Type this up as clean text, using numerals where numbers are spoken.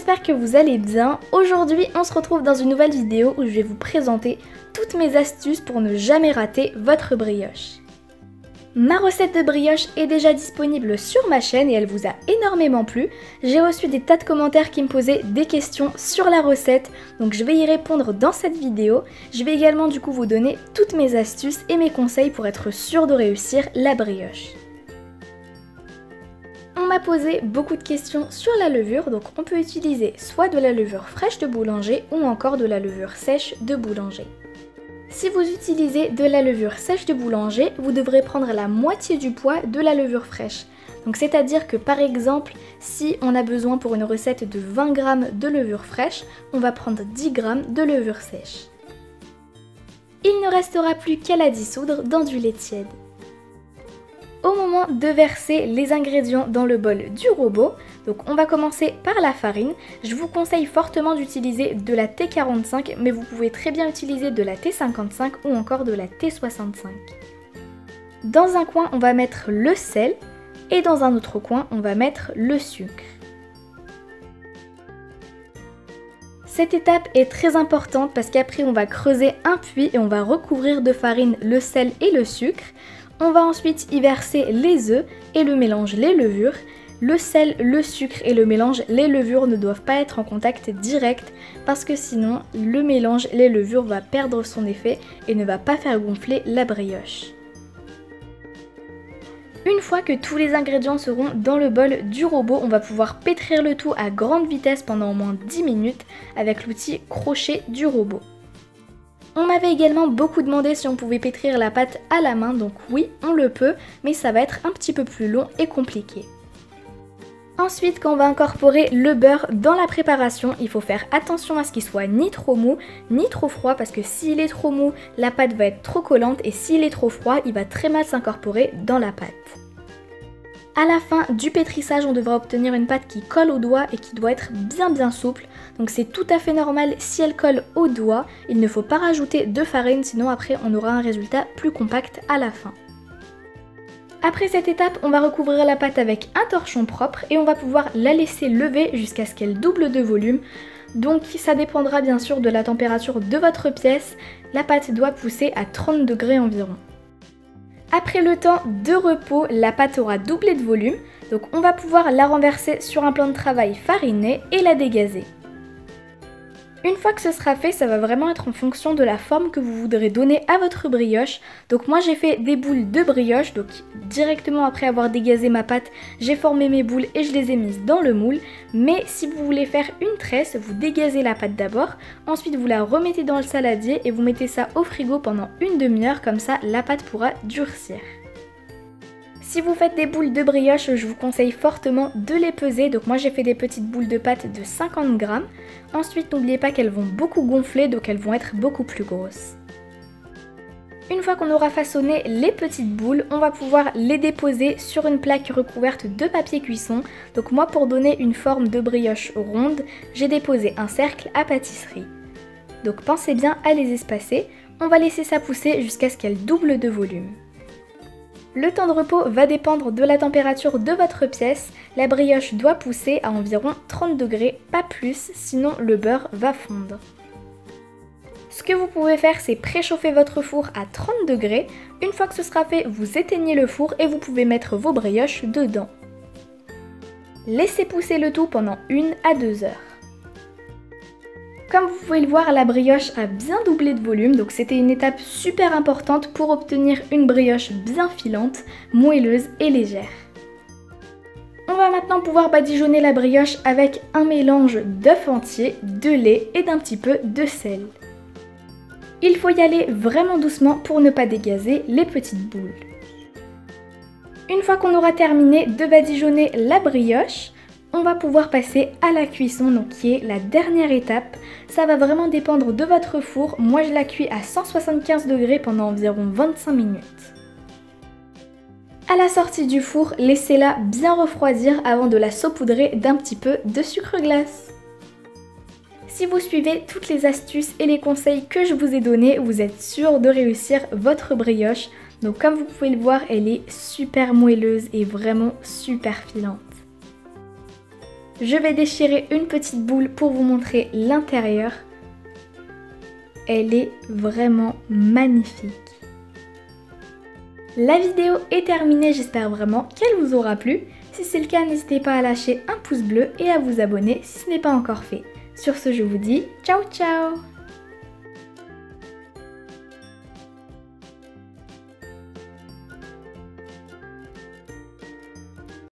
j'espère que vous allez bien. Aujourd'hui, on se retrouve dans une nouvelle vidéo où je vais vous présenter toutes mes astuces pour ne jamais rater votre brioche. Ma recette de brioche est déjà disponible sur ma chaîne et elle vous a énormément plu. J'ai reçu des tas de commentaires qui me posaient des questions sur la recette, donc je vais y répondre dans cette vidéo. Je vais également du coup vous donner toutes mes astuces et mes conseils pour être sûr de réussir la brioche. On m'a posé beaucoup de questions sur la levure, donc on peut utiliser soit de la levure fraîche de boulanger ou encore de la levure sèche de boulanger. Si vous utilisez de la levure sèche de boulanger, vous devrez prendre la moitié du poids de la levure fraîche. Donc c'est-à-dire que par exemple, si on a besoin pour une recette de 20 g de levure fraîche, on va prendre 10 g de levure sèche. Il ne restera plus qu'à la dissoudre dans du lait tiède. Au moment de verser les ingrédients dans le bol du robot, donc on va commencer par la farine. Je vous conseille fortement d'utiliser de la T45, mais vous pouvez très bien utiliser de la T55 ou encore de la T65. Dans un coin, on va mettre le sel et dans un autre coin, on va mettre le sucre. Cette étape est très importante parce qu'après, on va creuser un puits et on va recouvrir de farine le sel et le sucre. On va ensuite y verser les œufs et le mélange les levures. Le sel, le sucre et le mélange les levures ne doivent pas être en contact direct parce que sinon le mélange les levures va perdre son effet et ne va pas faire gonfler la brioche. Une fois que tous les ingrédients seront dans le bol du robot, on va pouvoir pétrir le tout à grande vitesse pendant au moins 10 minutes avec l'outil crochet du robot. On m'avait également beaucoup demandé si on pouvait pétrir la pâte à la main, donc oui, on le peut, mais ça va être un petit peu plus long et compliqué. Ensuite, quand on va incorporer le beurre dans la préparation, il faut faire attention à ce qu'il soit ni trop mou, ni trop froid, parce que s'il est trop mou, la pâte va être trop collante, et s'il est trop froid, il va très mal s'incorporer dans la pâte. À la fin du pétrissage, on devra obtenir une pâte qui colle au doigt et qui doit être bien souple. Donc c'est tout à fait normal si elle colle au doigt. Il ne faut pas rajouter de farine, sinon après on aura un résultat plus compact à la fin. Après cette étape, on va recouvrir la pâte avec un torchon propre et on va pouvoir la laisser lever jusqu'à ce qu'elle double de volume. Donc ça dépendra bien sûr de la température de votre pièce. La pâte doit pousser à 30 degrés environ. Après le temps de repos, la pâte aura doublé de volume, donc on va pouvoir la renverser sur un plan de travail fariné et la dégazer. Une fois que ce sera fait, ça va vraiment être en fonction de la forme que vous voudrez donner à votre brioche. Donc moi j'ai fait des boules de brioche, donc directement après avoir dégazé ma pâte, j'ai formé mes boules et je les ai mises dans le moule. Mais si vous voulez faire une tresse, vous dégazez la pâte d'abord, ensuite vous la remettez dans le saladier et vous mettez ça au frigo pendant une demi-heure, comme ça la pâte pourra durcir. Si vous faites des boules de brioche, je vous conseille fortement de les peser. Donc moi j'ai fait des petites boules de pâte de 50 g. Ensuite n'oubliez pas qu'elles vont beaucoup gonfler, donc elles vont être beaucoup plus grosses. Une fois qu'on aura façonné les petites boules, on va pouvoir les déposer sur une plaque recouverte de papier cuisson. Donc moi pour donner une forme de brioche ronde, j'ai déposé un cercle à pâtisserie. Donc pensez bien à les espacer. On va laisser ça pousser jusqu'à ce qu'elle double de volume. Le temps de repos va dépendre de la température de votre pièce. La brioche doit pousser à environ 30 degrés, pas plus, sinon le beurre va fondre. Ce que vous pouvez faire, c'est préchauffer votre four à 30 degrés. Une fois que ce sera fait, vous éteignez le four et vous pouvez mettre vos brioches dedans. Laissez pousser le tout pendant 1 à 2 heures. Comme vous pouvez le voir, la brioche a bien doublé de volume, donc c'était une étape super importante pour obtenir une brioche bien filante, moelleuse et légère. On va maintenant pouvoir badigeonner la brioche avec un mélange d'œufs entiers, de lait et d'un petit peu de sel. Il faut y aller vraiment doucement pour ne pas dégazer les petites boules. Une fois qu'on aura terminé de badigeonner la brioche, on va pouvoir passer à la cuisson, donc qui est la dernière étape. Ça va vraiment dépendre de votre four. Moi je la cuis à 175 degrés pendant environ 25 minutes. À la sortie du four, laissez-la bien refroidir avant de la saupoudrer d'un petit peu de sucre glace. Si vous suivez toutes les astuces et les conseils que je vous ai donnés, vous êtes sûr de réussir votre brioche. Donc comme vous pouvez le voir, elle est super moelleuse et vraiment super filante. Je vais déchirer une petite boule pour vous montrer l'intérieur. Elle est vraiment magnifique. La vidéo est terminée, j'espère vraiment qu'elle vous aura plu. Si c'est le cas, n'hésitez pas à lâcher un pouce bleu et à vous abonner si ce n'est pas encore fait. Sur ce, je vous dis ciao ciao!